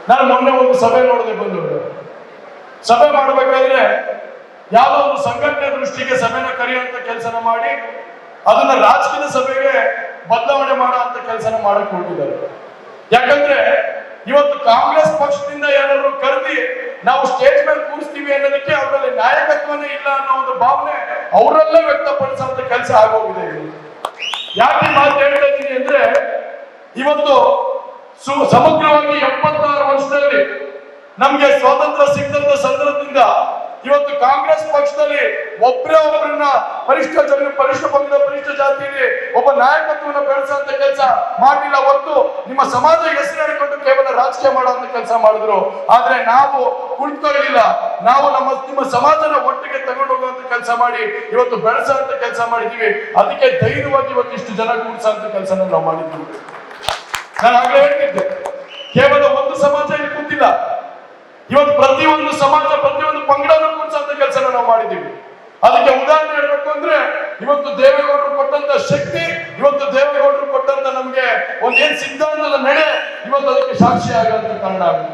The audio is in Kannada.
ನಾನು ಮೊನ್ನೆ ಒಂದು ಸಭೆ ನೋಡಿದೆ ಬಂದವರು. ಸಭೆ ಮಾಡಬೇಕಾದ್ರೆ ಯಾವುದೋ ಒಂದು ಸಂಘಟನೆ ದೃಷ್ಟಿಗೆ ಸಭೆನ ಕರೆಯುವಂತ ಕೆಲಸನ ಮಾಡಿ ಅದನ್ನ ರಾಜಕೀಯ ಸಭೆಗೆ ಬದಲಾವಣೆ ಮಾಡುವಂತ ಕೆಲಸನ ಮಾಡಕ್ ಹೊರಟಿದ್ದಾರೆ. ಯಾಕಂದ್ರೆ ಇವತ್ತು ಕಾಂಗ್ರೆಸ್ ಪಕ್ಷದಿಂದ ಏನಾದ್ರು ಕರೆದಿ ನಾವು ಸ್ಟೇಜ್ ಮೇಲೆ ಕೂರಿಸ್ತೀವಿ ಅನ್ನೋದಕ್ಕೆ ಅವರಲ್ಲಿ ನಾಯಕತ್ವನೇ ಇಲ್ಲ ಅನ್ನೋ ಒಂದು ಭಾವನೆ ಅವರಲ್ಲೇ ವ್ಯಕ್ತಪಡಿಸುವಂತ ಕೆಲಸ ಆಗೋಗಿದೆ. ಯಾಕೆ ಮಾತು ಹೇಳ್ತಾ ಇದ್ದೀನಿ ಅಂದ್ರೆ ಇವತ್ತು ಸಮಗ್ರವಾಗಿ 76 ವರ್ಷದಲ್ಲಿ ನಮ್ಗೆ ಸ್ವಾತಂತ್ರ್ಯ ಸಿಕ್ಕಂತ ಸಂದರ್ಭದಿಂದ ಇವತ್ತು ಕಾಂಗ್ರೆಸ್ ಪಕ್ಷದಲ್ಲಿ ಒಬ್ಬರನ್ನ ಪರಿಷ್ಠ ಪಂಗಡ ಪರಿಷ್ಠ ಜಾತಿಯಲ್ಲಿ ಒಬ್ಬ ನಾಯಕತ್ವವನ್ನು ಬೆಳೆಸುವಂತ ಕೆಲಸ ಮಾಡಿಲ್ಲ ಹೊರತು ನಿಮ್ಮ ಸಮಾಜ ಹೆಸರು ಹಿಡ್ಕೊಂಡು ಕೇವಲ ರಾಜಕೀಯ ಮಾಡುವಂತ ಕೆಲಸ ಮಾಡಿದ್ರು. ಆದ್ರೆ ನಾವು ಕುಳಿತುಕೊಳ್ಳಲಿಲ್ಲ. ನಾವು ನಿಮ್ಮ ಸಮಾಜನ ಒಟ್ಟಿಗೆ ತಗೊಂಡು ಹೋಗುವಂತ ಕೆಲಸ ಮಾಡಿ ಇವತ್ತು ಬೆಳೆಸುವಂತ ಕೆಲಸ ಮಾಡಿದೀವಿ. ಅದಕ್ಕೆ ಧೈರ್ಯವಾಗಿ ಇವತ್ತು ಇಷ್ಟು ಜನ ಕೂಡಿಸುವಂತ ಕೆಲಸನ ನಾವು ಮಾಡಿದ್ದೀವಿ. ನಾನು ಆಗ್ಲೇ ಹೇಳ್ತಿದ್ದೆ, ಕೇವಲ ಒಂದು ಸಮಾಜ ಇಲ್ಲಿ ಕೂತಿಲ್ಲ. ಇವತ್ತು ಪ್ರತಿಯೊಂದು ಸಮಾಜ ಪ್ರತಿಯೊಂದು ಪಂಗಡವನ್ನು ಕೂರಿಸುವಂತ ಕೆಲಸ ನಾವು ಮಾಡಿದ್ದೀವಿ. ಅದಕ್ಕೆ ಉದಾಹರಣೆ ಹೇಳ್ಬೇಕು ಅಂದ್ರೆ ಇವತ್ತು ದೇವೇಗೌಡರು ಕೊಟ್ಟಂತ ಶಕ್ತಿ, ಇವತ್ತು ದೇವೇಗೌಡರು ಕೊಟ್ಟಂತ ನಮ್ಗೆ ಒಂದೇನ್ ಸಿದ್ಧಾಂತದ ನಡೆ ಇವತ್ತು ಅದಕ್ಕೆ ಸಾಕ್ಷಿ ಆಗುವಂತ ಕಾರಣ ಆಗುತ್ತೆ.